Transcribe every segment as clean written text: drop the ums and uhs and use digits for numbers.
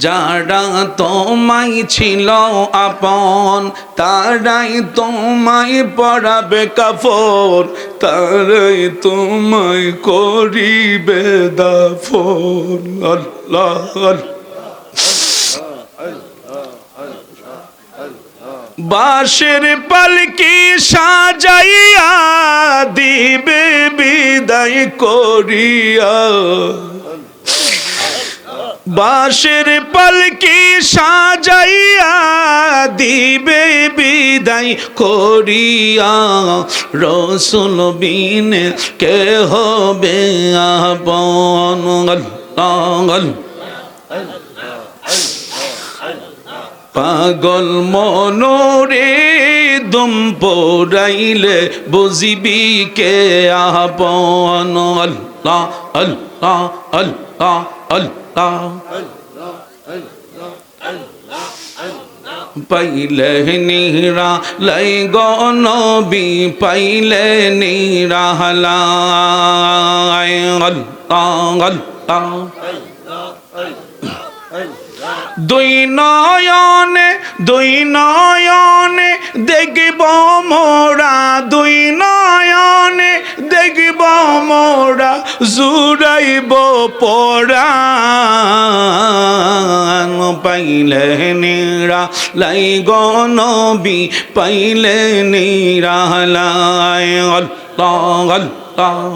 যারা তোমায় ছিল আপন তারাই তোমায় পরাবে কাফন, তারাই তোমায় করিবে দাফন। আল্লাহ বাঁশের পালকি সাজাইয়া দিবে বিদায় করিয়া, বাঁশের পালকি সাজাইয়া দিবে বিদায় করিয়া, রসুল বিনে কে হবে আপন। আল্লাহ পাগল মনোরে দুম পড়াইলে বুঝিবি কে আপন। আল্লাহ আল্লাহ আল্লাহ আল্লাহ পাইলে নিরা লাই গো নবী পাইলে নিরালাই। আল্লাহ আল্লাহ দুই নয়নে দেখব মোরা, দুই নয়নে দেখব মোরা, জুড়াইব পরাণ। পাইলে নিরা লাই গো নবী পাইলে নিরালাই। আল্লাহ আল্লাহ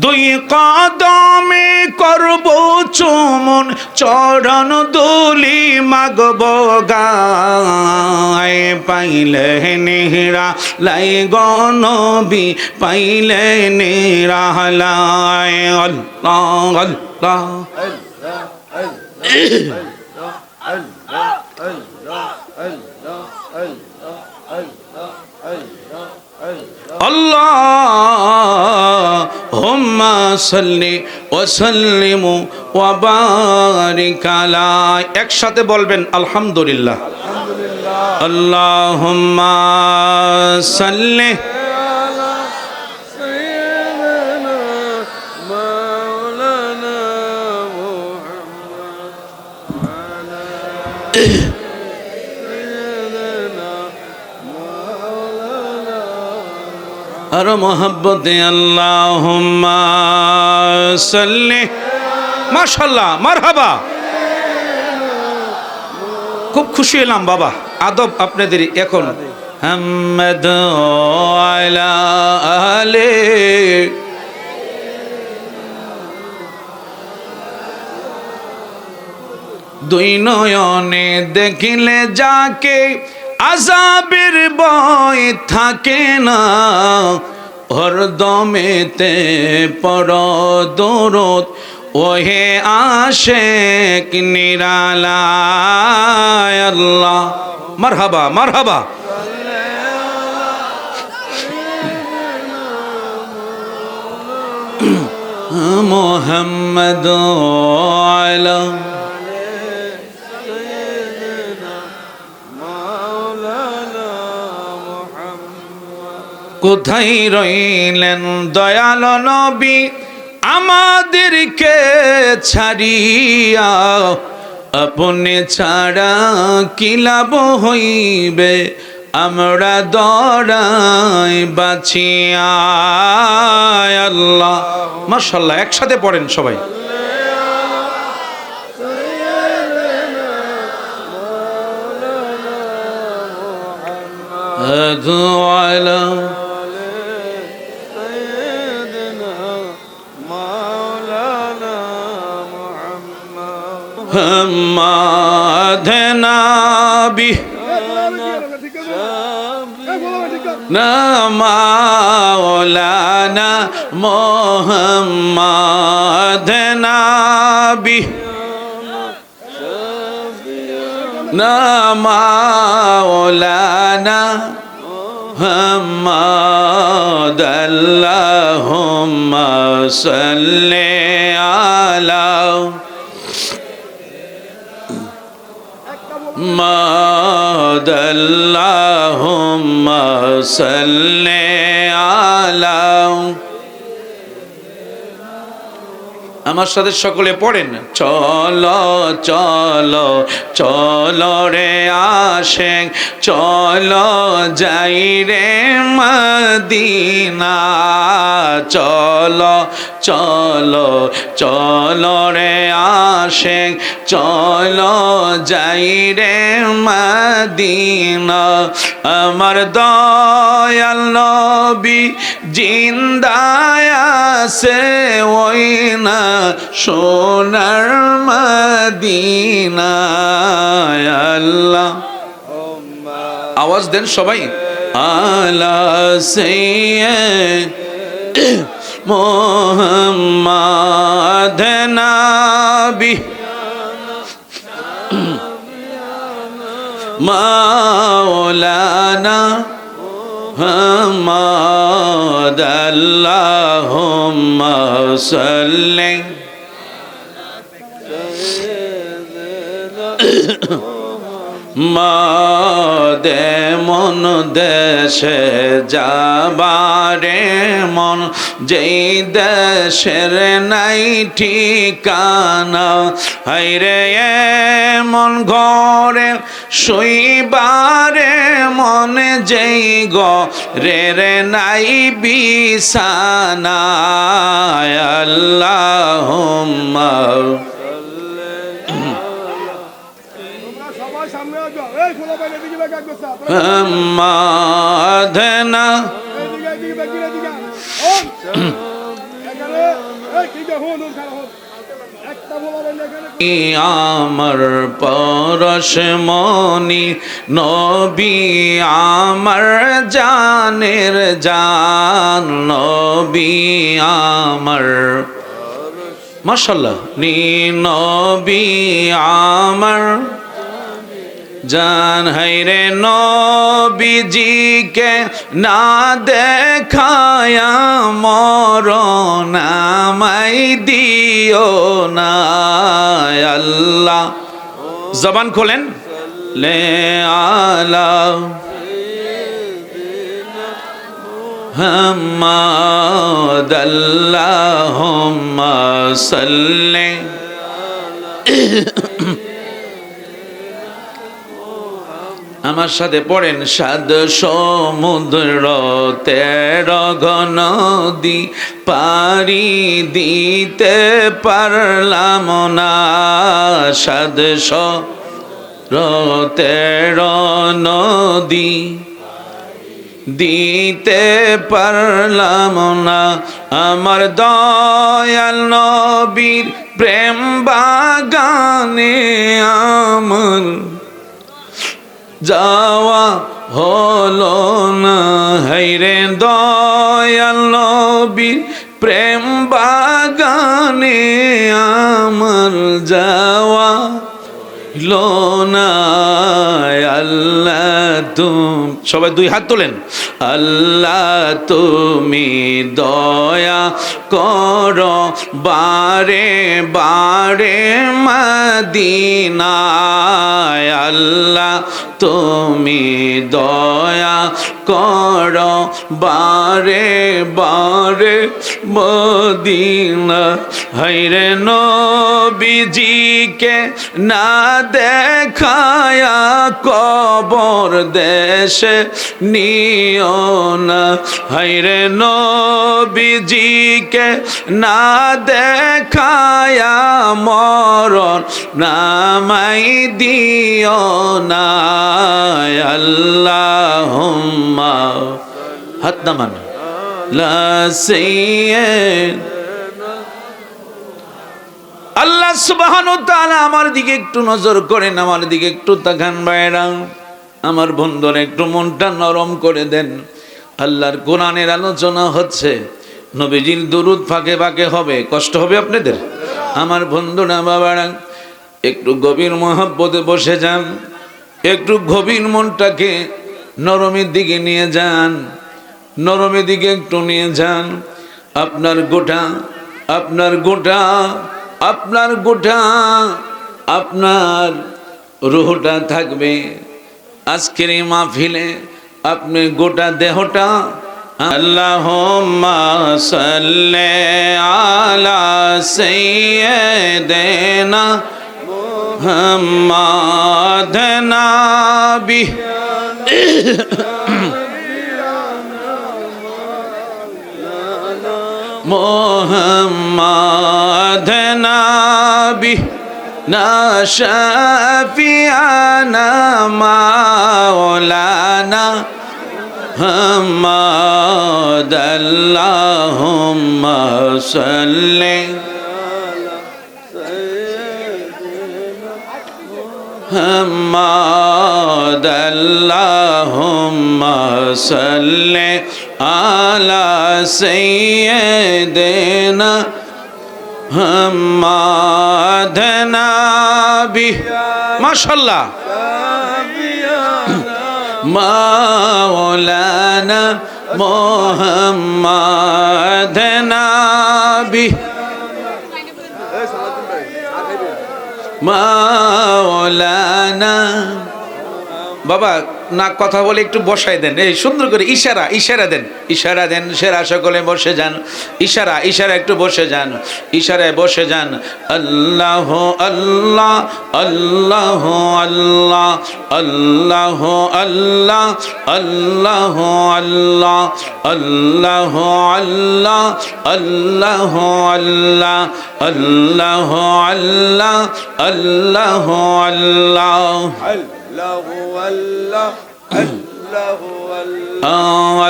দুই কদমে করব চুমন, চরণ দুলি মাগব গায়। পাইলে নিরা লাই গো নবী পাইলে নিরালাই। আল্লাহ আল্লাহ আল্লাহুম্মা সাল্লি ওয়া সাল্লিম ওয়া বারিক আলা। একসাথে বলবেন আলহামদুলিল্লাহ। আল্লাহুম্মা সাল্লি আলা সাইয়্যিদিনা মাওলানা মুহাম্মদ আর মোহাব্বতে আল্লাহুম্মা সাল্লি। মাশাআল্লাহ মারহাবা, খুব খুশি হলাম বাবা। আদব আপনাদের এখন। মুহাম্মদ আলা আলে দুই নয়নে দেখিলে যাকে আযাবের ভয় থাকে না, হরদমেতে পড় দরুদ ওহে আশিক নিরালায়। আল্লাহ মারহাবা মারহাবা। মুহাম্মদ আলা কোথায় রইলেন দয়াল নবী আমাদেরকে ছাড়িয়া, আপনি ছাড়া কি লাভ হইবে আমরা দরাই বাঁচিয়া। আল্লাহ মাশাআল্লাহ, একসাথে পড়েন সবাই। আলা মুহাম্মদ নবী না মাওলানা মুহাম্মদ নবী না মাওলানা মুহাম্মদ। আল্লাহুম্মা সাল্লি আলা محمد اللهم صل على আমার সাথে সকলে পড়েন, চলো চলো চলো রে আশেক, চলো যাই রে মদিনা, চলো চলো চলো রে আশেক, চলো যাই রে মদিনা। আমার দয়াল নবী জিন্দায় আছে ওই না সোনার মদিনায়। আল্লাহ আওয়াজ দেন সবাই, আলা সাইয়্যিদ মুহাম্মদ নবী মাওলানা মুহাম্মদ, আল্লাহুম্মা সাল্লি দে মন দেশে যাবারে মন, যেই দেশের নাই ঠিকানা, হাইরে মন ঘরে শুইবারে মন, যেই ঘরের নাই বিছানা। আল্লাহুম্মা মাধনা আমার পরশমণি নবী আমার জানের জান, নবী আমার মাশাআল্লাহ, নবী আমার জান, হাইরে নবীজিকে না দেখায়া মরণ আমায় দিও না। আল্লাহ জবান খোলেন, লে আলা মুহাম্মাদ, আল্লাহুম্মা সাল্লি আমার সাথে পড়েন, সাদ সমুদ্র 13 নদী পারি দিতে পারলাম না, সাদ সমুদ্র 13 নদী দিতে পারলাম না, আমার দয়াল নবীর প্রেম বাগানে আমার যাওয়া হলো না, হাইরে দয়াল নবীর প্রেম বাগানে আমার যাওয়া হলো না। আল্লাহ তুমি, সবাই দুই হাত তোলেন, আল্লাহ তুমি দয়া করো বারে বারে মদিনায়, আল্লাহ তুমি দয়া করো বারে বারে মদিনা, হাইরে নবীজিকে না দেখায়া কবর দেশে নিও না, হাইরে নবীজিকে না দেখায়া মরণ নামাই দিও না। আল্লাহুম্মা হাত নামান, লা সাইয়্যিদ আল্লাহ সুবহানাহু ওয়া তাআলা আমার দিকে একটু নজর করেন, আমার দিকে একটু তাকান ভাইরা, আমার বন্ধুরা একটু মনটা নরম করে দেন। আল্লাহর কোরআনের আলোচনা হচ্ছে, নবীজির দুরূদ ফাঁকে ফাঁকে হবে, কষ্ট হবে আপনাদের। আমার বন্ধুরা বাবারা একটু গভীর মহব্বতে বসে যান, একটু গভীর মনটাকে নরমের দিকে নিয়ে যান, নরমের দিকে একটু নিয়ে যান। আপনার গোটা আপনার গোটা আপনার গোটা আপনার রূহটা থাকবে আজকের এই মাহফিলে, আপনি গোটা দেহটা আল্লাহুম্মা সাল্লি আলা সাইয়্যিদিনা মুহাম্মাদ নাবি মুহাম্মাদ নাবি না শাফিয়ানা মাওলানা মুহাম্মাদ আল্লাহুম্মা সাল্লি মুহাম্মাদ আল্লাহুম্মা সাল্লি আলা সাইয়্যিদিনা মুহাম্মাদ নাবি মাশাআল্লাহ মাওলানা মুহাম্মাদ নাবি মাওলানা বাবা না কথা বলে একটু বসাই দেন এই সুন্দর করে ইশারা দেন সেরা সকলে বসে যান ইশারা একটু বসে যান ইশারায় বসে যান আল্লাহ আল্লাহ আল্লাহ আল্লাহ আল্লাহ আল্লাহ আল্লাহ আল্লাহ আল্লাহ আল্লাহ আল্লাহ আল্লাহ আল্লাহ আল্লাহ আল্লাহ আল্লাহ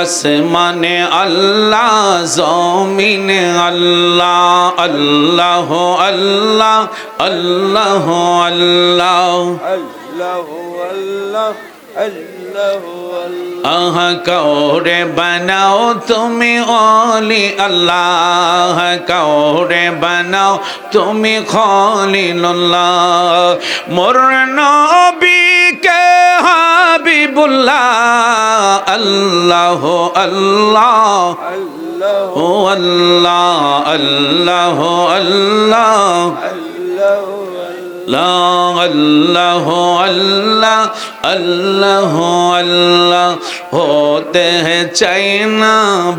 আসমানে আল্লাহ জমিনে আল্লাহ আল্লাহ আল্লাহ আল্লাহ আল্লাহ কাউরে বানাও তুমি ওলি আল্লাহ কাউরে বানাও তুমি খলিলুল্লাহ মোর নবীকে হাবিবুল্লাহ আল্লাহ আল্লাহ ও আল্লাহ আল্লাহ আল্লাহ আল্লাহ আল্লাহ আল্লাহ আল্লাহ होते हैं चाइना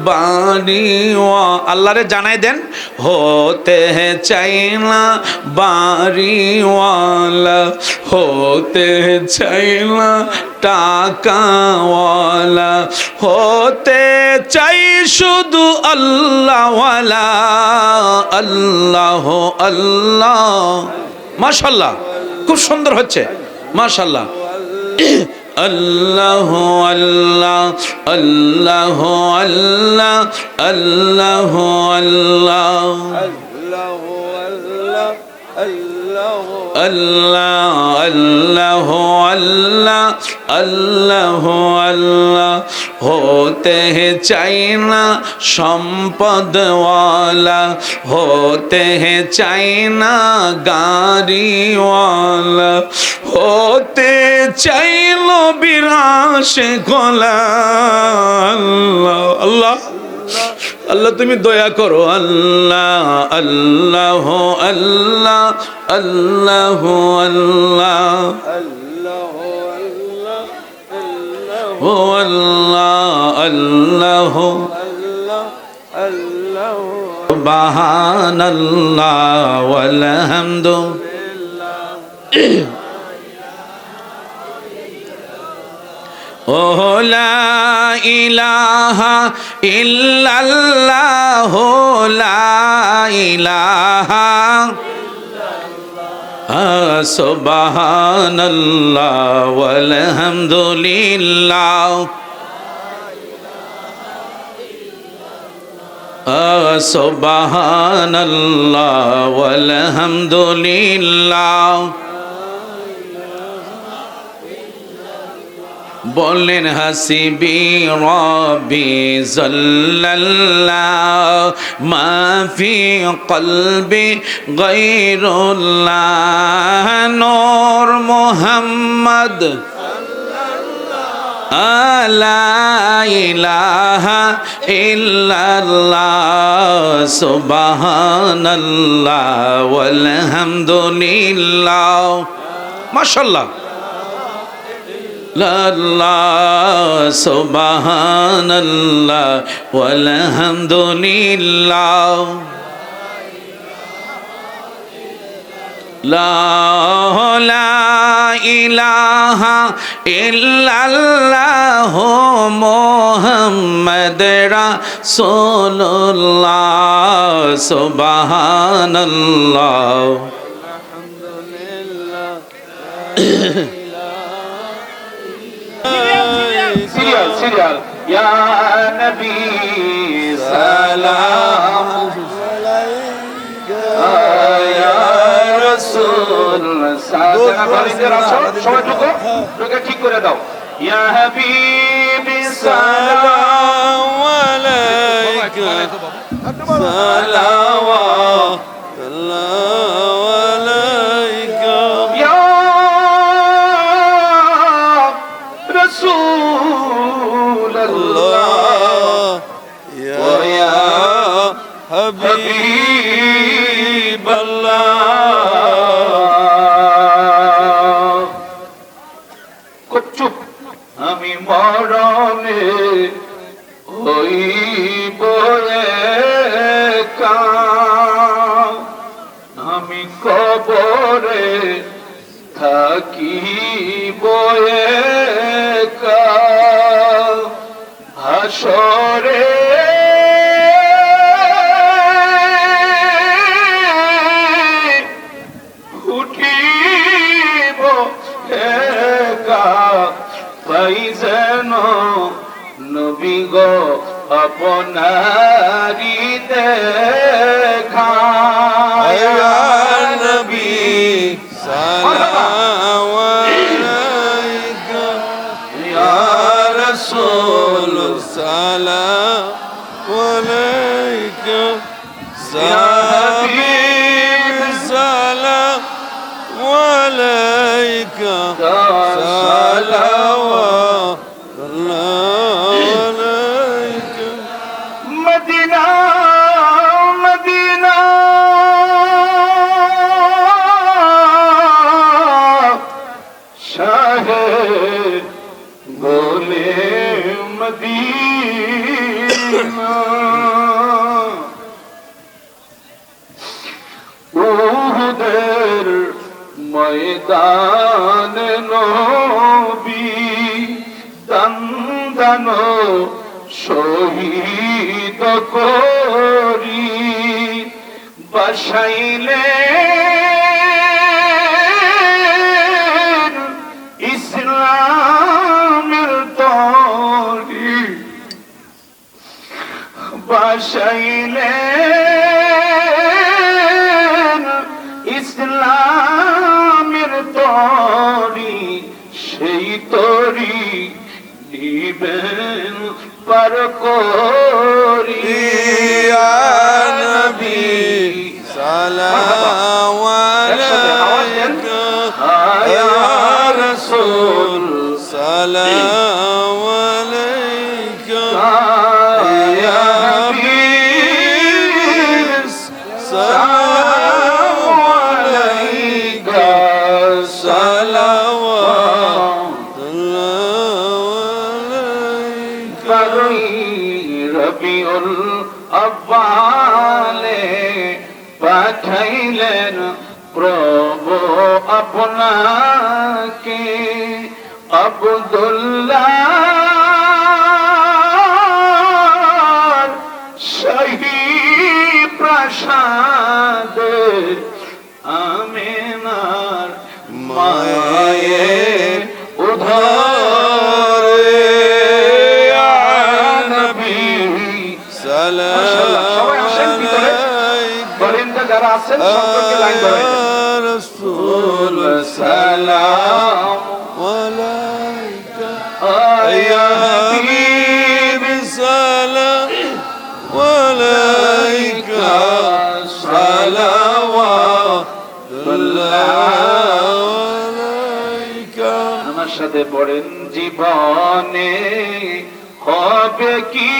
बारीवा अल्लाह रे जानाई देन होते हैं चाइना बारीवाला होते हैं चाइना टाकावाला होते चाই শুধু আল্লাহওয়ালা আল্লাহ আল্লাহ মাশাআল্লাহ খুব সুন্দর হচ্ছে মাশাআল্লাহ আল্লাহ আল্লাহ আল্লাহ আল্লাহ আল্লাহ আল্লাহ আল্লাহ আল্লাহ আল্লাহ আল্লাহ আল্লাহ होते हैं चाइना সম্পদওয়ালা होते हैं चाइना গাড়িওয়ালা होते চাইলো বিরাশে গোলা আল্লাহ আল্লাহ আল্লাহ তুমি দয়া করো আল্লাহ আল্লাহ আল্লাহ আল্লাহ আল্লাহ ও আল্লাহ আল্লাহ সুবহানাল্লাহ ওয়াল হামদু ও লা ইলাহা ইল্লাল্লাহ লা ইলাহা সুবহানাল্লাহ ওয়াল হামদুলিল্লাহ সুবহানাল্লাহ ওয়াল হামদুলিল্লাহ বলেন হাসিবি রব্বি জাল্লাল্লাহ মা ফি কলবি গায়রুল্লাহ নূর মুহাম্মদ লা ইলাহা ইল্লাল্লাহ সুবহানাল্লাহ ওয়াল হামদুলিল্লাহ মাশাআল্লাহ আল্লাহ সুবহানাল্লাহ ওয়ালহামদুলিল্লাহ লা ইলাহা ইল্লাল্লাহ মুহাম্মদ রাসূলুল্লাহ সুবহানাল্লাহ সিরিয়াল ইয়া নবী সালাম আলাইকা ইয়া রাসূল সবাই ঢুকে ঠিক করে দাও ইয়া হাবিবি সালাম আলাইকা সালাওয়াত আলাইকা ইয়া রাসূলুল্লাহ ইয়া হাবিবাল্লাহ আমি মরণে হইব একা আমি কবরে থাকিব একা হাসরে উঠিব একা পাই যেন নবী গো আপনারি দেখা ইয়া নবী সালাম আলাইকা ইয়া রাসূল সালাম আলাইকা ইয়া হাবিব সালাম আলাইকা সালাওয়াত আলাইকা মদিনা মদিনা শাহে গোলে মদিনা উহুদের ময়দান নবী দন্দন শহীদ করি বসাইলে ইসলামের তরি বসাইলে ইসলামের তরি সেই তরি নিবেন পার করি ইয়া নবী সালাম আলাইকা ইয়া রাসূল সালাম আলাইকা ইয়া হাবিব সালাম আলাইকা সালাওয়াত আলাইকা রবিউল আব্বালে পাঠাইলেন প্রভু আপনাকে আব্দুল্লাহ শাহী প্রাসাদ আমিনার মায়ের উধারে ইয়া নবী সালাম আলাইকা যারা আছেন সকলকে লাইন ধরে রাসূল সালাম আলাইকা ইয়া হাবিব সালাম আলাইকা সালাওয়াত আলাইকা আমার সাথে পড়েন জীবনে হবে কি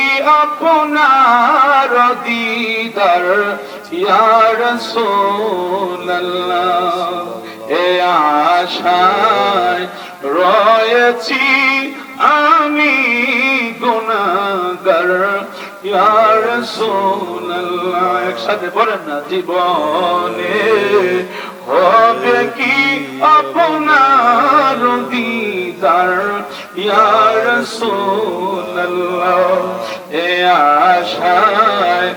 আপনার দিদার ইয়া রাসূলুল্লাহ এ আশায় রয়েছি দিদার ইয়া রাসূলুল্লাহ। একসাথে বলেন না, জীবনে হবে কি আপনার দিদার ইয়া রাসূলুল্লাহ। এ আশায়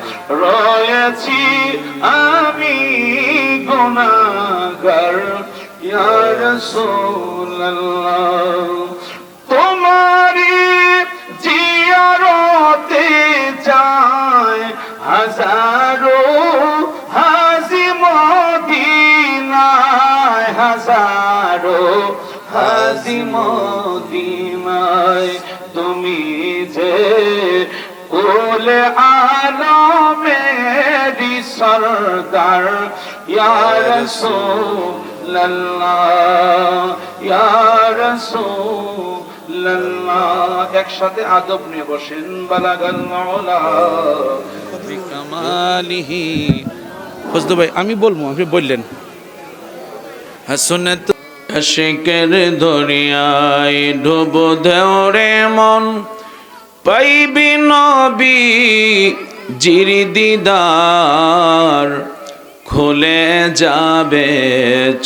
রয়েছি আমি গুনাহগার ইয়া রাসূলুল্লাহ। তোমারি জিয়ারতে যায় হাজারো হাজি মদিনায়, হাজারো হাজি মদিনায়। তুমি যে কুলে আলমেরি সরদার ইয়া রাসূলুল্লাহ, ইয়া রাসূলুল্লাহ। একসাথে আদব নিয়ে বসেন। বালাগাল মাওলা বিকামালিহি। ফজলু ভাই আমি বলবো, আপনি বললেন। হাসনাত আশিকের দরিয়ায় ডুব দেও রে মন, পাইবি নবী জির দিদার। খুলে যাবে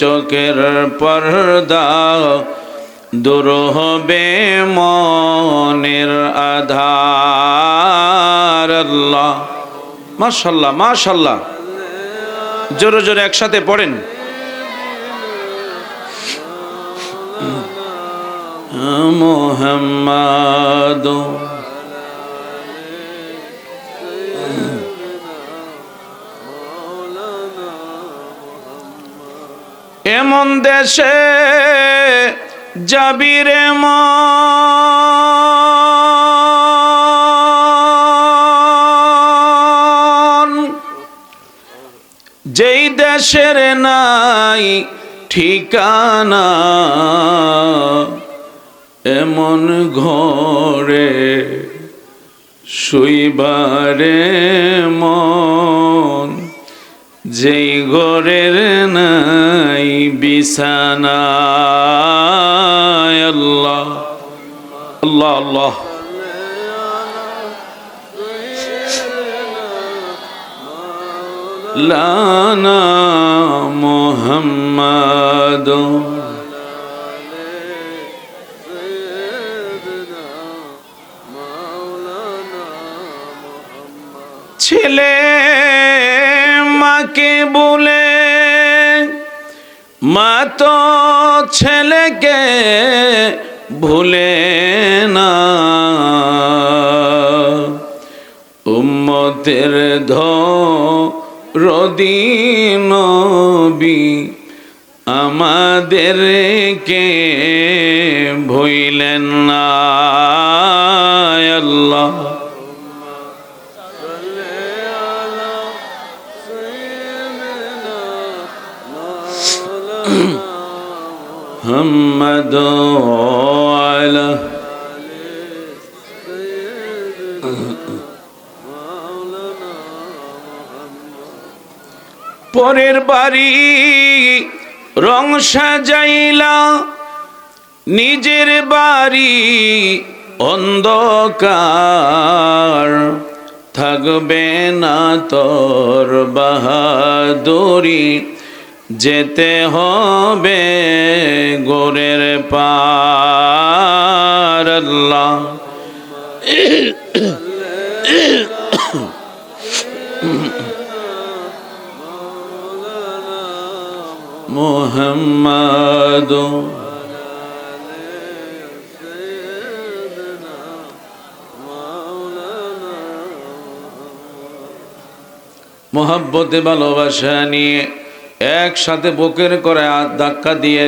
চোখের পর্দা, দূর হবে মনের আধার। আল্লাহ, মাশাআল্লাহ মাশাআল্লাহ। জোরে জোরে একসাথে পড়েন। মুহাম্মাদ এমন দেশে যাবি রে মন, যেই দেশের নাই ঠিকানা। এমন ঘরে শুইবারে মন, যেই ঘরের নাই বিছানা। আল্লাহ আল্লাহ আল্লাহ। লানা মুহাম্মাদ ছেলে মাকে বলে, মা তো ছেলেকে ভুলে না। উম্মতের দরদী নবী আমাদেরকে ভুলেন না। আল্লাহ মুহাম্মদ আলা পরের বাড়ি রং সাজাইলা, নিজের বাড়ি অন্ধকার। থাকবে না তোর বাহাদুরি, যেতে হবে গোরের পার। আল্লাহ মুহাম্মাদ মোহাব্বতে ভালোবাসা নিয়ে একসাথে বুকের করে ধাক্কা দিয়ে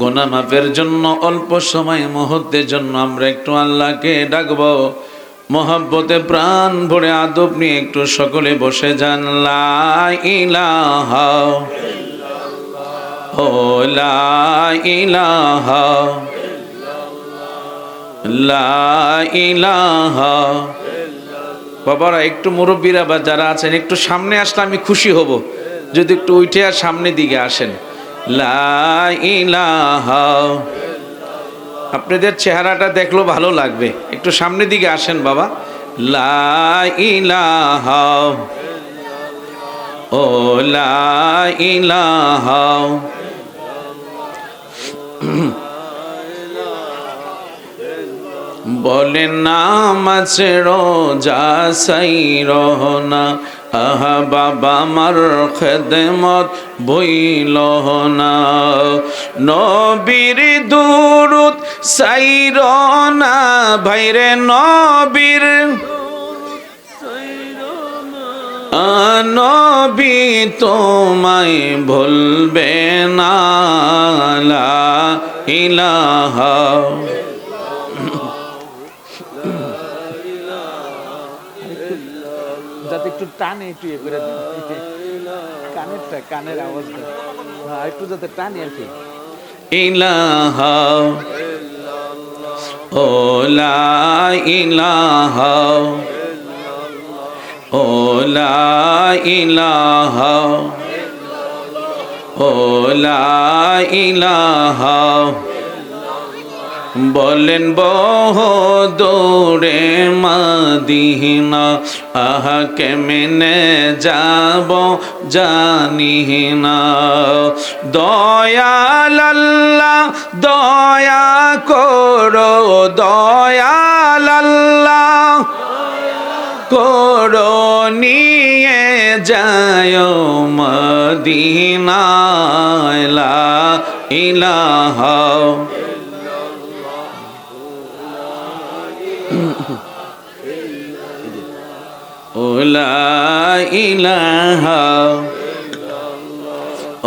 গুনাহ মাফের জন্য অল্প সময় মুহূর্তের জন্য আমরা একটু আল্লাহকে ডাকবো। মোহাব্বতে প্রাণ ভরে আদব নিয়ে একটু সকলে বসে যান। লা ইলাহা ও লা ইলাহা লা ইলাহা। বাবারা একটু মুরব্বীরা বা যারা আছেন একটু সামনে আসলে আমি খুশি হব, যদি একটু উঠে আর সামনের দিকে আসেন। লা ইলাহা, আপনাদের চেহারাটা দেখলো ভালো লাগবে। একটু সামনের দিকে আসেন বাবা, লা ইলাহা ও লা ইলাহা বলে নামাজ রোজা সাইরহ না আহা বাবা মার খেদমত বইল না নবীর দুরুদ সাইর না ভাইরে নবীর নবী তোমায় ভুলবে না লা ইলাহা যাতে একটু টানে একটু ইয়ে করে কানেরটা কানের আওয়াজটা একটু যাতে টানে আর কি ইলাহা ও লা ইলাহা ও লা ইলাহা ও লা ইলাহা বলেন বহু দূরে মদিনা আহা কেমনে যাব জানি না দয়াল আল্লাহ দয়া করো দয়াল আল্লাহ করো নিয়ে যায় মদিনায় লা ইলাহা ও লা ইলাহা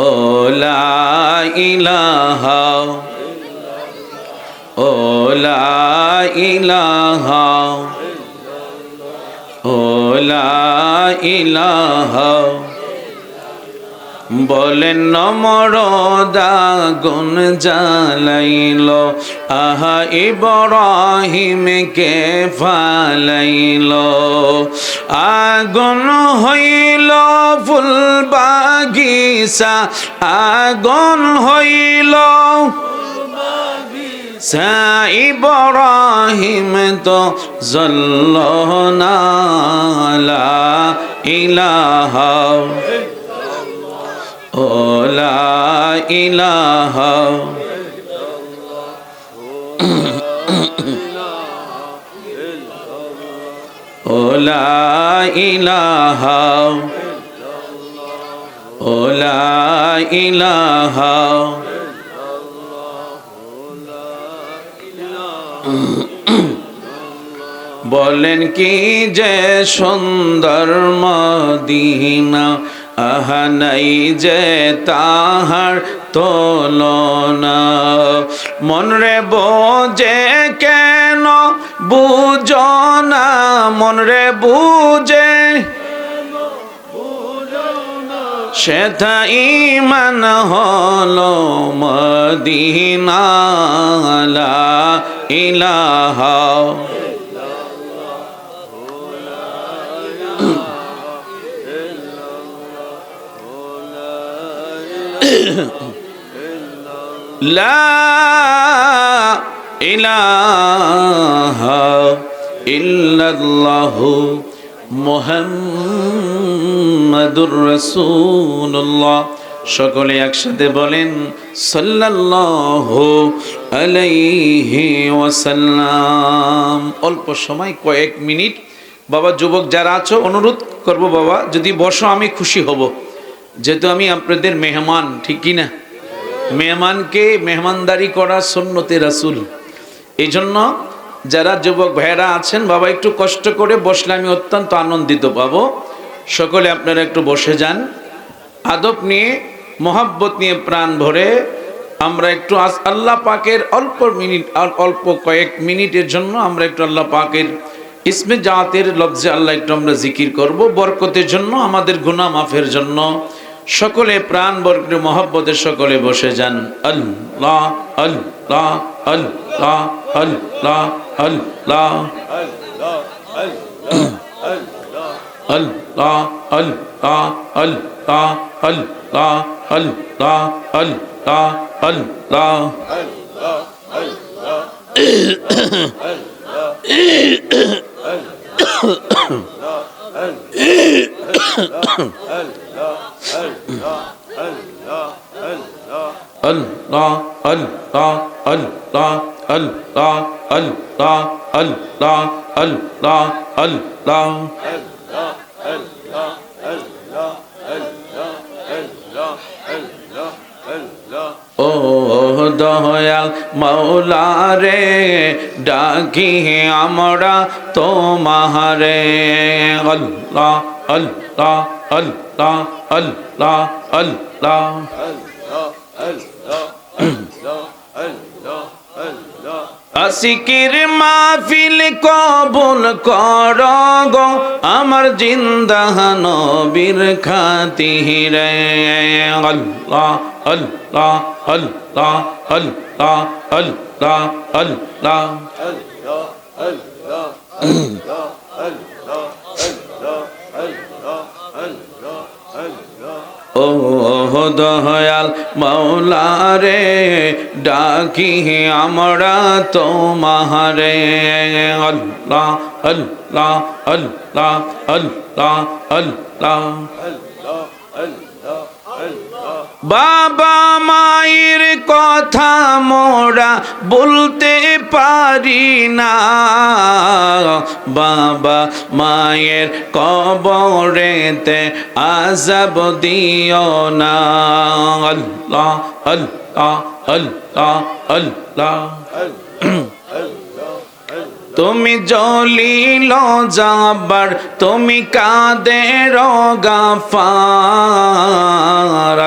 ও লা ইলাহা ও লা ইলাহা ও লা ইলাহা বলেন নমরদা গুণ জ্বালাইল আহা ইব্রাহিমকে ফালাইল আগুন হইল ফুল বাগিচা আগুন হইল ইব্রাহিম তো জ্বলল না লা ইলাহা ও লা ইলাহা ও লা ইলাহা ও লা ইলাহা বলেন কি যে সুন্দর মদিনা আহা নাই যে তাহার তুলনা মন রে বোঝে কেন বুঝো না মন রে বুঝে সেথা ঈমান হলো মদিনা লা ইলাহা লা ইলাহা ইল্লাল্লাহু মুহাম্মাদুর রাসূলুল্লাহ সকলে একসাথে বলেন সাল্লাল্লাহু আলাইহি ওয়াসাল্লাম। অল্প সময় কয়েক মিনিট বাবা যুবক যারা আছো অনুরোধ করব বাবা যদি বসো আমি খুশি হব, যেহেতু আমি আপনাদের মেহমান, ঠিক কি না? মেহমানকে মেহমানদারি করা সুন্নতে রাসূল। এই জন্য যারা যুবক ভাইয়েরা আছেন বাবা একটু কষ্ট করে বসলে আমি অত্যন্ত আনন্দিত পাবো। সকলে আপনারা একটু বসে যান, আদব নিয়ে মোহাব্বত নিয়ে প্রাণ ভরে আমরা একটু আল্লাহ পাকের অল্প কয়েক মিনিটের জন্য আমরা একটু আল্লাহ পাকের ইসমে জাতের লফজে আল্লাহ একটু আমরা জিকির করব, বরকতের জন্য, আমাদের গুনাহ মাফের জন্য। সকলে প্রাণ বরকতে মোহাব্বতের সকলে বসে যান। আল্লাহ আল্লাহ আল্লাহ আল্লাহ আল্লাহ আল্লাহ আল্লাহ আল্লাহ আল্লাহ আল্লাহ আল্লাহ আল্লাহ Allah, Allah, Allah, Allah, Allah, Allah, Allah, Allah. ও দয়াল মাওলা রে ডাকি আমরা তোমারে আল্লাহ আল্লাহ আল্লাহ আল্লাহ আল্লাহ আসিকির মাহফিল কবুল কর গো আমার জিন্দা নবীর খাতিরে আল্লাহ আল্লাহ আল্লাহ আল্লাহ আল্লাহ আল্লাহ ও দয়াল মাওলা রে ডাকি আমরা তোমারে আল্লাহ আল্লাহ আল্লাহ আল্লাহ আল্লাহ বাবা মায়ের কথা মোরা বলতে পারি না বাবা মায়ের কবরেতে আযাব দিও না আল্লাহ আল্লাহ আল্লাহ আল্লাহ তুমি জলিল জাবার তুমি কাদের গাফার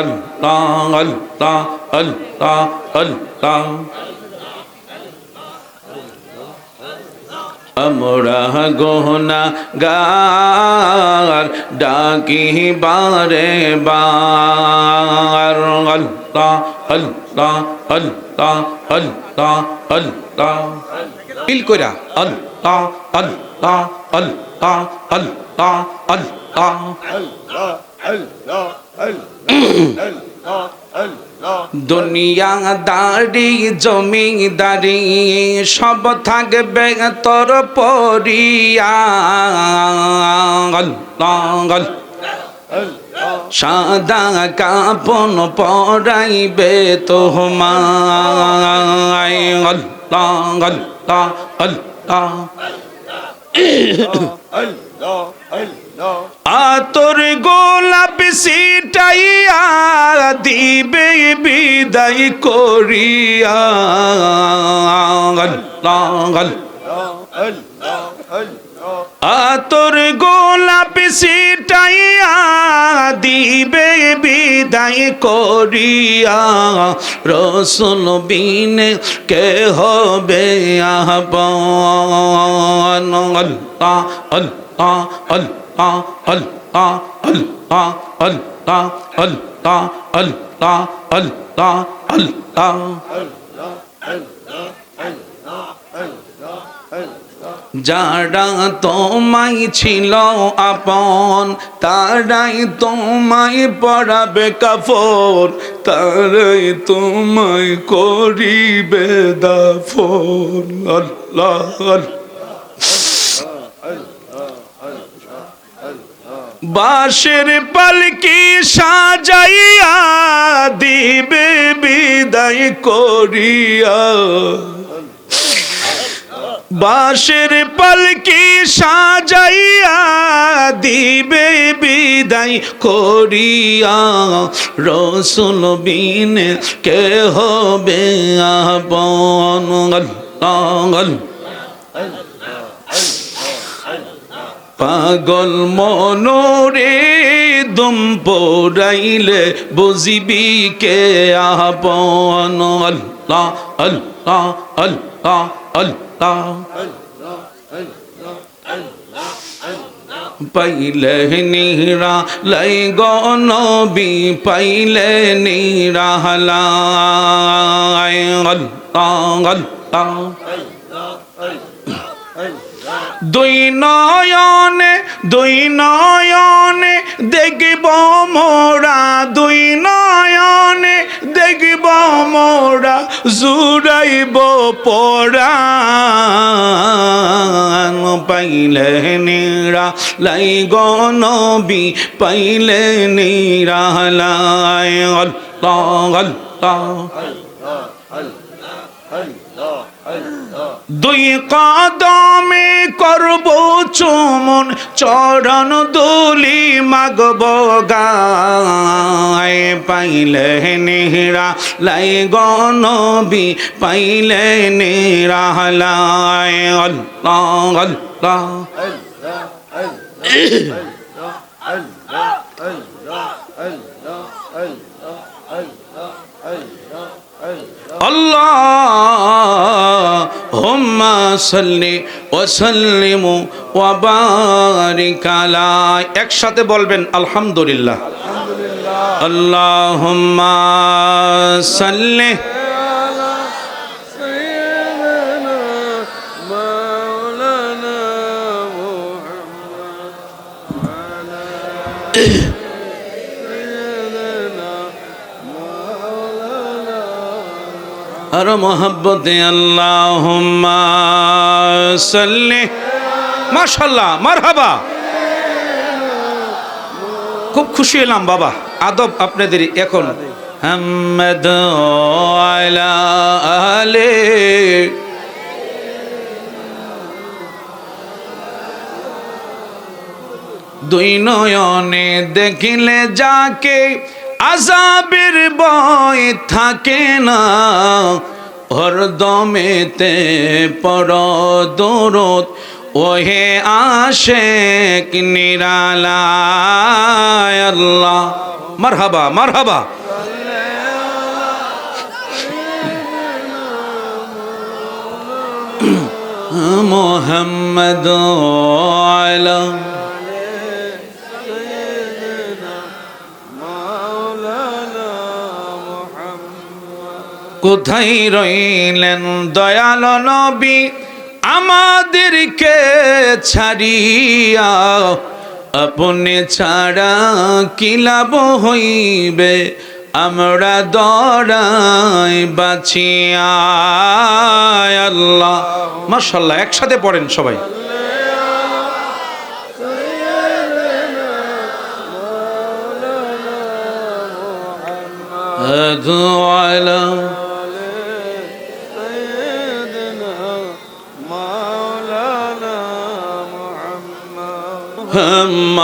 আল্লাহ আল্লাহ আল্লাহ আল্লাহ আমরা গুনাহগার ডাকি বারে বার আল্লাহ আল্লাহ আল্লাহ আল্লাহ আল্লাহ ফিল কইরা আল্লাহ আল্লাহ আল্লাহ আল্লাহ আল্লাহ দুনিয়াদারি জমিদারি সব থাকবে তোর পরিয়া আল্লাহ সাদা কাপন পরাইবে তোমায় আল্লাহ আল্লাহ আল্লাহ আতর গোলাপ সিটাইয়া দিবে বিদায় করিয়া আল্লাহ আতর গোলাপ সিটাইয়া দিবে বিদায় করিয়া রসুল বিনে কে হবে আপন আল্লাহ আল্লাহ আল্লাহ আল্লাহ আল্লাহ আল্লাহ আল্লাহ আল্লাহ আল্লাহ আল্লাহ যারা তোমায় ছিল আপন তারাই তোমায় পরাবে কাফন তারাই তোমায় করিবে দাফন আল্লাহ বাঁশের পালকি সাজাইয়া দিবে বিদায় করিয়া বাঁশের পালকি সাজাইয়া দিবে বিদায় করিয়া রসুল বিনে কে হবে আপন আল্লাহ পাগল মনোরে দুম পড়াইলে বুঝিবি কে আপন আল্লাহ আল্লাহ আল্লাহ আল্লাহ পাইলে নিরা লাই গনবি পাইলে নিরা লাই আল্লাহ আল্লাহ দুই নয়নে দেখব মোরা দুই নয়নে দেখব মোরা জুড়াইব পরাণ পাইলে লাই গো নবী পাইলে নিরালায় আল্লাহ আল্লাহ দুই কদমে করব চুমন চরণ দুলি মাগব গায় পাইলে নিরা লাই গো নবী পাইলে নিরালায় আল্লাহ আল্লাহ আল্লাহুম্মা সাল্লি ওয়া সাল্লিম ওয়া বারিক আলা একসাথে বলবেন আলহামদুলিল্লাহ আল্লাহুম্মা সাল্লি আর মোহাব্বতে আল্লাহুম্মা সাল্লি মাশাআল্লাহ মারহাবা খুব খুশি হলাম বাবা আদব আপনাদের এখন মুহাম্মদ আলা আলে দুই নয়নে দেখিলে যাকে আযাবের ভয় থাকে না হরদমেতে পড় দরুদ ওহে আশিক নিরালায় আল্লাহ মারহাবা মারহাবা মুহাম্মদ আলা কোথায় রইলেন দয়াল নবী আমাদেরকে ছাড়িয়া আপনি ছাড়া কি লাভ হইবে আমরা দরাই বাঁচিয়া আল্লাহ মাশাআল্লাহ একসাথে পড়েন সবাই আলা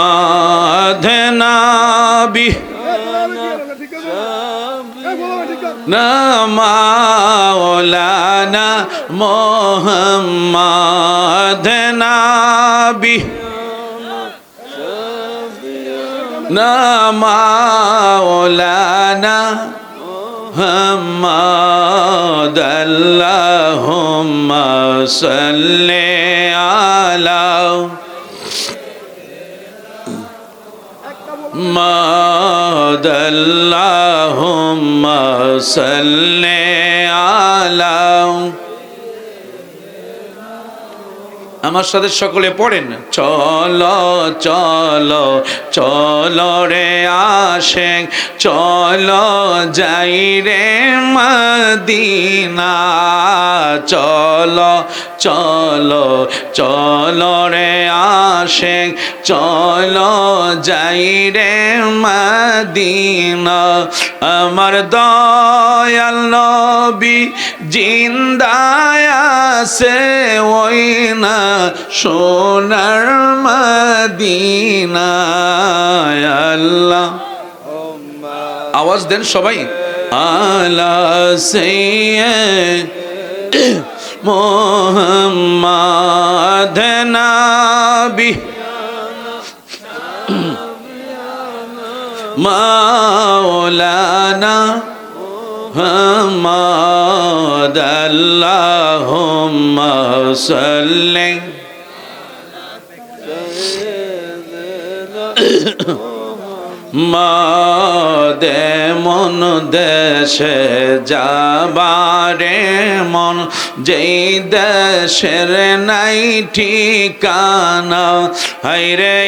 محمد نبی مولانا محمد نبی مولانا محمد اللهم صل على محمد اللهم صل على আমার সাথে সকলে পড়েন চলো চলো চলো রে আশিক চলো যাই রে মদিনা চলো চলো চলো রে আশিক চলো যাই রে মদিনা আমার দয়াল নবী জিন্দায় আছে ওই না সোনার মদিনা আল্লাহ আওয়াজ দেন সবাই আলা সাইয়্যিদ মুহাম্মদ নবী মাওলানা محمد اللهم صل মাদে মন দেশে যাবারে মন যেই দেশের নাই ঠিকানা হাইরে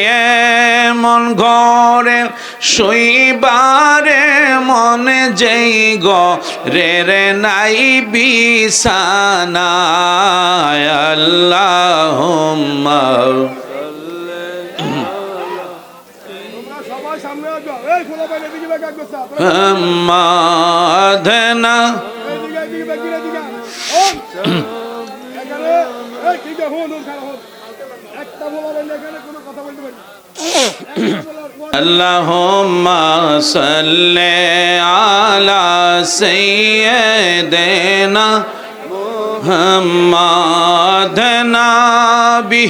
মন ঘরে শুইবারে মন যেই ঘরের নাই বিছানা আল্লাহুম্মা মোহাম্মদনা আল্লাহুম্মা সাল্লি আলা সাইয়্যিদিনা মুহাম্মাদ নাবি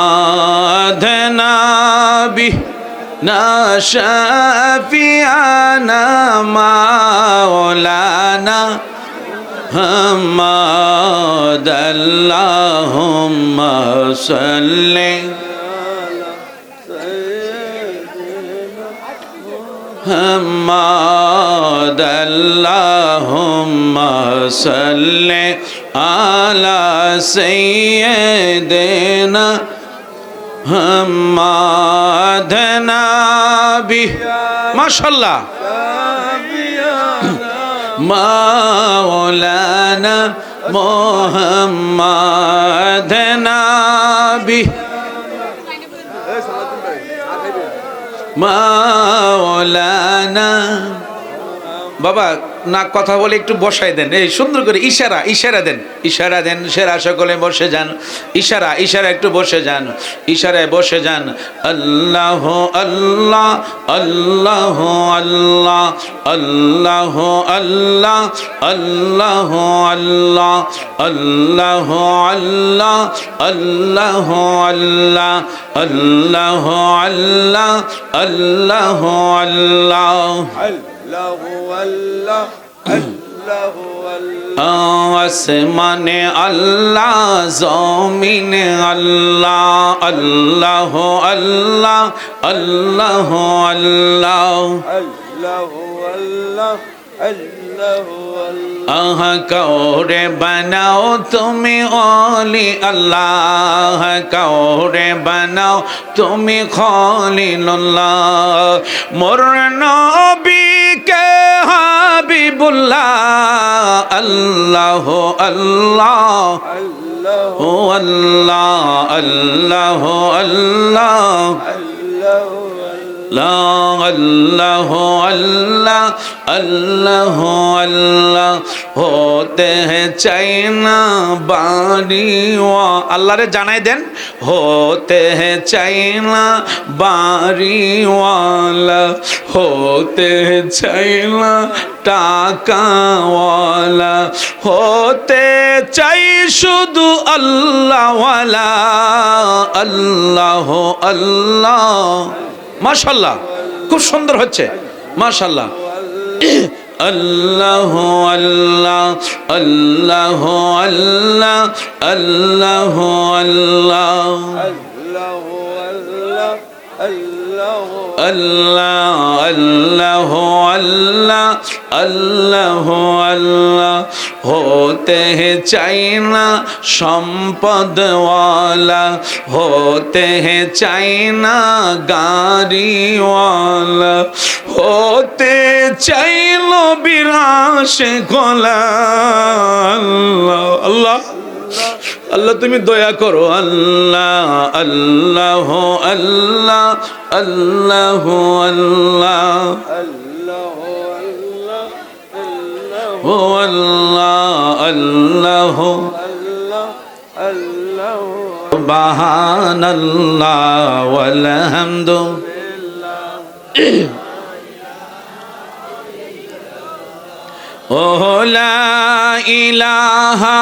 মুহাম্মাদ নাবি না শাফিয়ানা মাওলানা মুহাম্মাদ আল্লাহুম্মা সাল্লি মুহাম্মাদ আল্লাহুম্মা সাল্লি আলা সাইয়্যিদিনা মুহাম্মাদ নাবি মাশাআল্লাহ মাওলানা মুহাম্মদ নাবি মাওলানা বাবা না কথা বলে একটু বসাই দেন এই সুন্দর করে ইশারা দেন সেরা সকলে বসে যান ইশারা একটু বসে যান ইশারায় বসে যান আল্লাহ আল্লাহ আল্লাহ আল্লাহ আল্লাহ আল্লাহ আল্লাহ আল্লাহ আল্লাহ আল্লাহ আল্লাহ আল্লাহ আল্লাহ আল্লাহ আল্লাহ আল্লাহ আসমানে আল্লাহ জমিনে আল্লাহ আল্লাহ আল্লাহ আল্লাহ আল্লাহ কাউরে বানাও তুমি ওলি আল্লাহ কাউরে বানাও তুমি খলিলুল্লাহ মোর নবীকে হাবিবুল্লাহ আল্লাহ আল্লাহ ও আল্লাহ আল্লাহ আল্লাহ আল্লাহ আল্লাহ আল্লাহ আল্লাহ होते हैं चाइना बारीवा अल्लाह रे जानाई देन होते हैं चाइना बारीवाला होते हैं चाइना टाकावाला होते चाই শুধু আল্লাহ ওয়ালা আল্লাহ আল্লাহ মাশাআল্লাহ খুব সুন্দর হচ্ছে মাশাআল্লাহ আল্লাহ আল্লাহ আল্লাহ আল্লাহ আল্লাহ আল্লাহ আল্লাহ আল্লাহ আল্লাহ আল্লাহ আল্লাহ होते हैं चाइना সম্পদওয়ালা होते हैं चाइना গাড়িওয়ালা होते চাইলো বিরাশে গোলা আল্লাহ আল্লাহ আল্লাহ তুমি দয়া করো আল্লাহ আল্লাহ আল্লাহ আল্লাহ আল্লাহ ও আল্লাহ আল্লাহ সুবহানাল্লাহ ওয়াল হামদু ও লা ইলাহা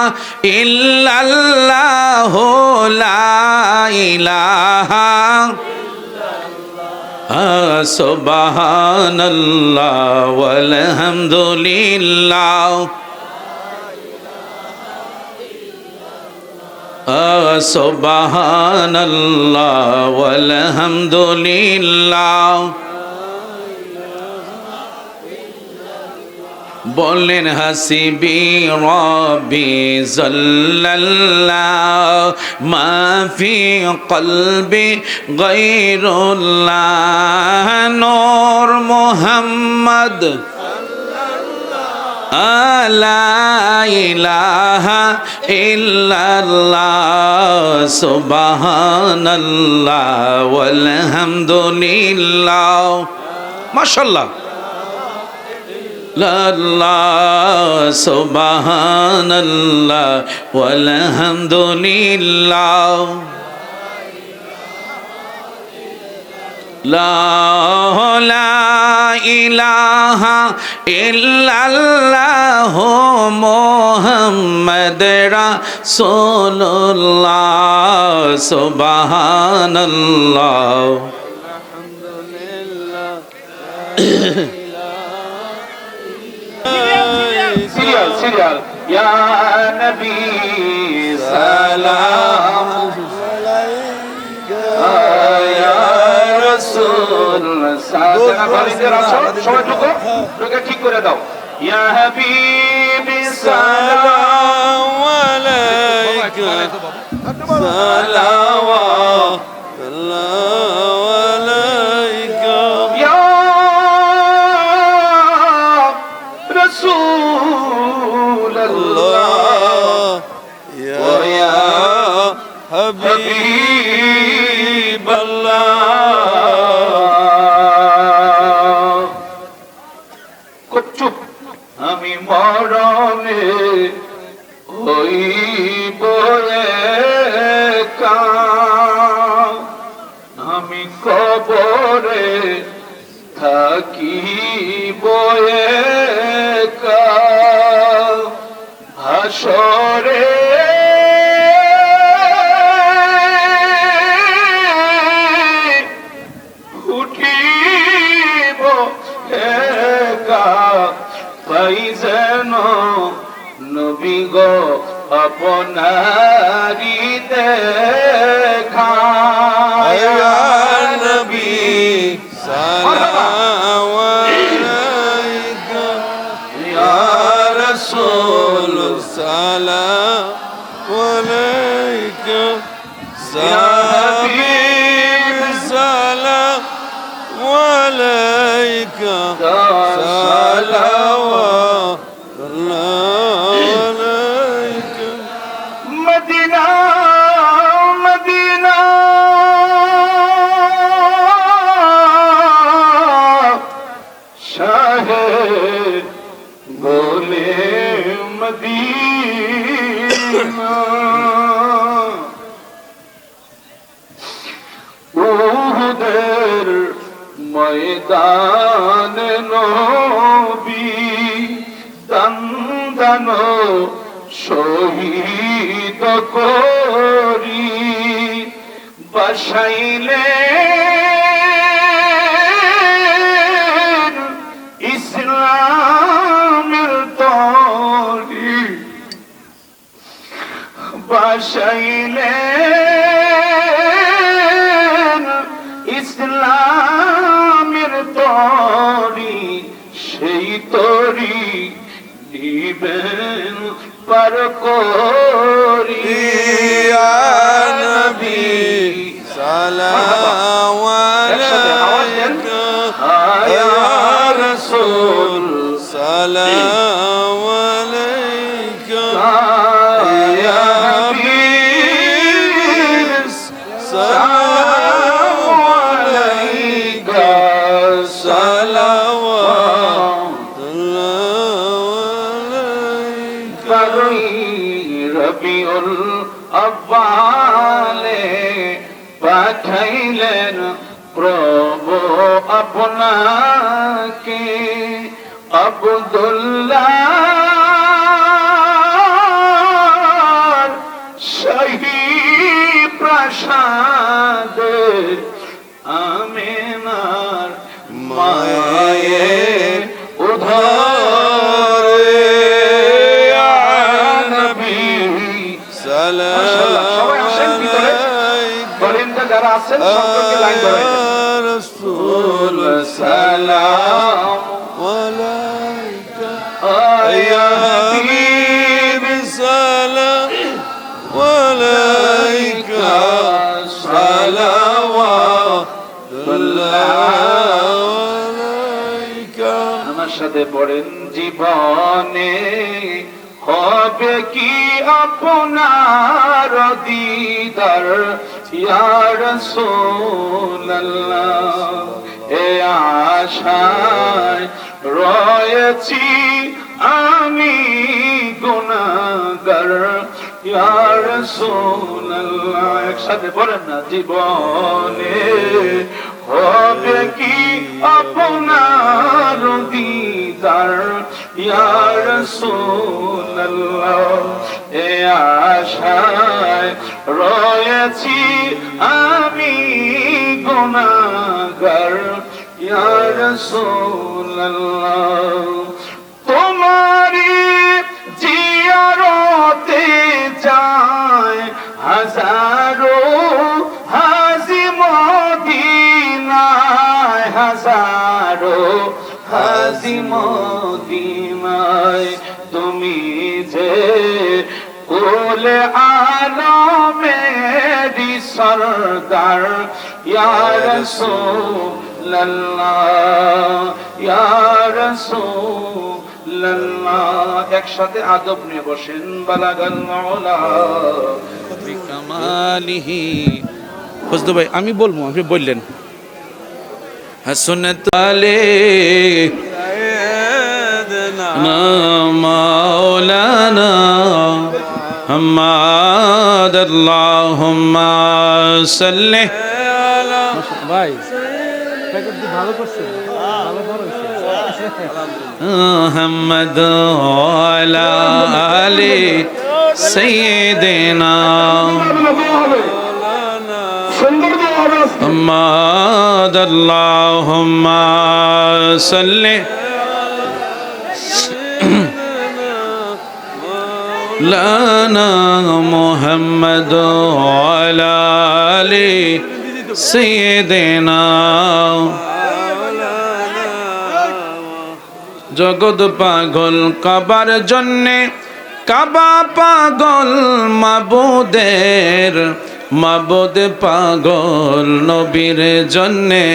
ইল্লাল্লাহ লা ইলাহা সুবহানাল্লাহ ওয়াল হামদুলিল্লাহ সুবহানাল্লাহ ওয়াল হামদুলিল্লাহ বলেন হাসিবি রব্বি জাল্লাল্লাহ মা ফি কলবি গায়রুল্লাহ নূর মুহাম্মদ লা ইলাহা ইল্লাল্লাহ সুবহানাল্লাহ ওয়ালহামদুলিল্লাহ মাশাআল্লাহ লা সুবহানাল্লাহ ওয়ালহামদুলিল্লাহ লা ইলাহা ইল্লাল্লাহ মুহাম্মাদুর রাসূলুল্লাহ সুবহানাল্লাহ সিরিয়াল ইয়া নবী সালাম ইয়া রাসূল সবাই ঢুকে ঠিক করে দাও ইয়া হাবিবি সালাম আলাইকা সালাওয়াত আলাইকা ইয়া রাসূলুল্লাহ ইয়া হাবিবাল্লাহ চুপ আমি মরণে হইব একা আমি কবরে থাকিব একা হাসরে উঠিব একা পাই যেন নবী গো আপনারি দেখা ইয়া নবী সালাম আলাইকা ইয়া রাসূল সালাম আলাইকা সাহাবীব সালাম আলাইকা সালাওয়াত আলাইকা মদিনা মদিনা শাহে গোলে মদিনা উহুদের ময়দান নবী দন্দন শহীদ করি বসাইলে ইসলামের তরি বসাইলে ইসলামের তরি সেই তরি নিবেন পার করি ইয়া নবী সালাম আলাইকা ইয়া রাসূল সালাম আলাইকা ইয়া হাবিব সালাম আলাইকা সালাওয়াত আলাইকা রবিউল আব্বালে পাঠাইলেন প্রভু আপনাকে আব্দুল্লাহ শাহী প্রাসাদে আমিনার মায়ের উধারে ইয়া নবী সালাম আলাইকা যারা আছেন সবকে লাইন ধরে রাসূল সালাম আলাইকা ইয়া হাবিব সালাম আলাইকা সালাওয়াত আলাইকা একসাথে পড়েন জীবনে হবে কি আপনার দিদার ইয়া রাসূলুল্লাহ এ আশায় রয়েছি আমি গুনাহগার ইয়া রাসূলুল্লাহ একসাথে বলেন না জীবনে হবে কি আপনার দিদার ইয়া রাসূলুল্লাহ এ আশায় রয়েছি আমি গুনাহগার ইয়া রাসূলুল্লাহ তোমারি জিয়ারতে যায় হাজারো হাজি মদিনায় হাজারো হাজি মদিনায় তুমি যে কুলে আলমেরি সরদার ইয়া রাসূলুল্লাহ ইয়া রাসূলুল্লাহ একসাথে আদব নিয়ে বসেন বালাগাল মাওলা বিকামালিহি ফজলু ভাই আমি বলবো আপনি বললেন হাসনাত আলে মাওলানা হামাদ আল্লাহুম্মা সাল্লি ভাই প্যাকেট কি ভালো করছে ভালো বড় হইছে محمد وعلى آل سيدنا محمد اللهم صل لنا محمد وعلى آل سيدنا জগৎ পাগল কাবার জন্যে কাবা পাগল মাবুদের মাবুদ পাগল নবীর জন্যে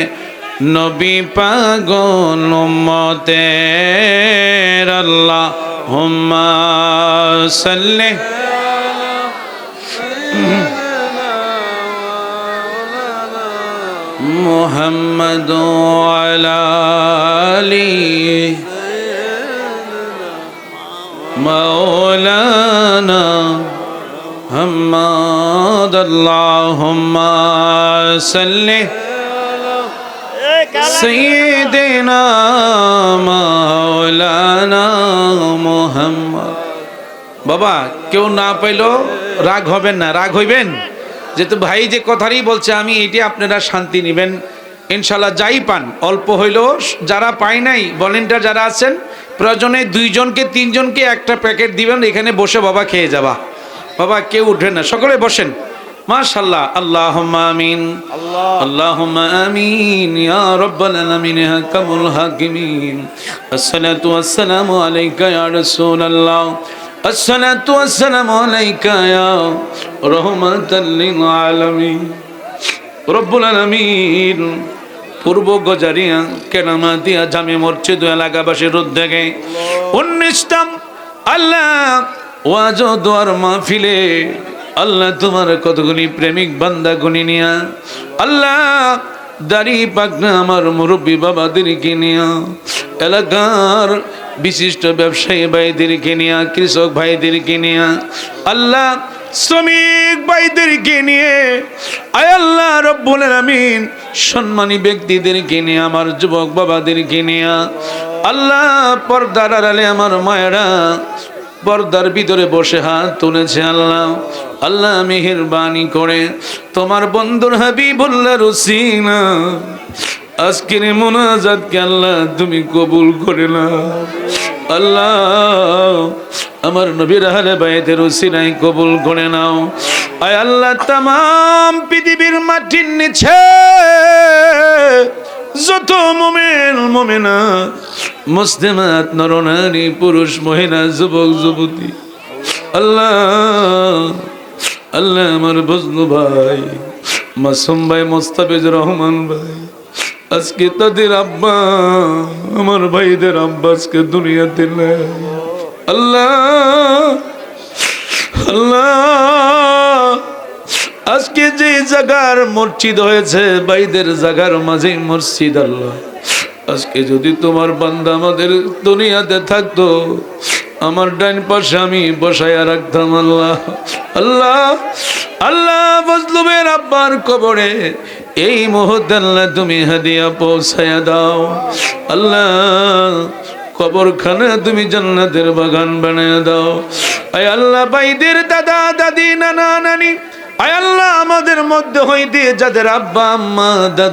নবী পাগল উম্মতের আল্লাহুম্মা সাল্লি মুহাম্মদ ওয়ালা আলি مولانا محمد اللهم صل سيدنا مولانا محمد বাবা কেউ না পাইলো রাগ হবেন না রাগ হইবেন যেহেতু ভাই যে কথারই বলছে আমি এটি আপনারা শান্তি নেবেন ইনশাল্লাহ যাই পান অল্প হইলেও যারা পায় নাই ভলেন্টিয়ার যারা আছেন প্রয়োজনে 2 জনকে 3 জনকে একটা প্যাকেট দিবেন এখানে বসে বাবা খেয়ে যাবা বাবা কেউ উঠবেন না সকলে বসেন মাশাআল্লাহ আল্লাহুম্মা আমিন আল্লাহুম্মা আমিন ইয়া রাব্বাল আলামিন ইয়া হাকামুল হাকিমিন আসসালাতু ওয়াসসালামু আলাইকা ইয়া রাসূলুল্লাহ আসসালাতু ওয়াসসালামু আলাইকা ইয়া রাহমাতাল লিল আলামিন রব্বুল আলামিন পূর্ব গজারিয়া কেরামাতিয়া জামে মসজিদ এলাকাবাসীর উদ্যোগে 19তম আল্লাহ ওয়াজ ও দোয়ার মাহফিলে আল্লাহ তোমার কতগুলি প্রেমিক বান্দা গুনি নিয়া আল্লাহ দাড়ি পাকনা আমার মুরব্বী বাবাদেরকে নিয়া এলাকার বিশিষ্ট ব্যবসায়ী ভাইদেরকে নিয়া কৃষক ভাইদেরকে নিয়া আল্লাহ শ্রমিক ভাইদেরকে নিয়ে আয় আল্লাহ রব্বুল আলামিন সম্মানী ব্যক্তিদেরকে নিয়ে আমার যুবক বাবাদেরকে নিয়ে আল্লাহ পর্দার আড়ালে আমার মায়েরা পর্দার ভিতরে বসে হাত তুলেছে আল্লাহ আল্লাহ মেহেরবানি করে তোমার বন্ধুর হাবিবুল্লাহ রসিনা আজকের মুনাজাতকে আল্লাহ তুমি কবুল করে নাও আল্লাহ আমার নবীর আহলে বাইতের উসিলায় কবুল করে নাও আয় আল্লাহ तमाम পৃথিবীর মাটির নিচে যত মুমিন মুমিনাত মুসলিমাত নরনারী পুরুষ মহিলা যুবক যুবতী আল্লাহ আল্লাহ আমার বজনু ভাই মাসুম ভাই মোস্তাফিজুর রহমান ভাই আজকে তাদের আব্বা, আমার ভাইদের আব্বা আজকে দুনিয়াতে নাই। আল্লাহ আল্লাহ, আজকে যে জায়গার মসজিদ হয়েছে ভাইদের জায়গার মাঝে মসজিদ, আল্লাহ আজকে যদি তোমার বান্দা আমাদের দুনিয়াতে থাকতো, আমার ডান পাশে আমি বসায়া রাখতাম। আল্লাহ আল্লাহ আল্লাহ, মজলুমের আব্বার কবরে এই মুহূর্তে আল্লাহ তুমি হাদিয়া পৌঁছায়া দাও। আল্লাহ কবরখানা তুমি জান্নাতের বাগান বানিয়ে দাও। আয় আল্লাহ, ভাইদের দাদা দাদি নানা নানি, আয় আল্লাহ আমাদের মধ্যে হইতে যাদের আব্বা আম্মা দাদা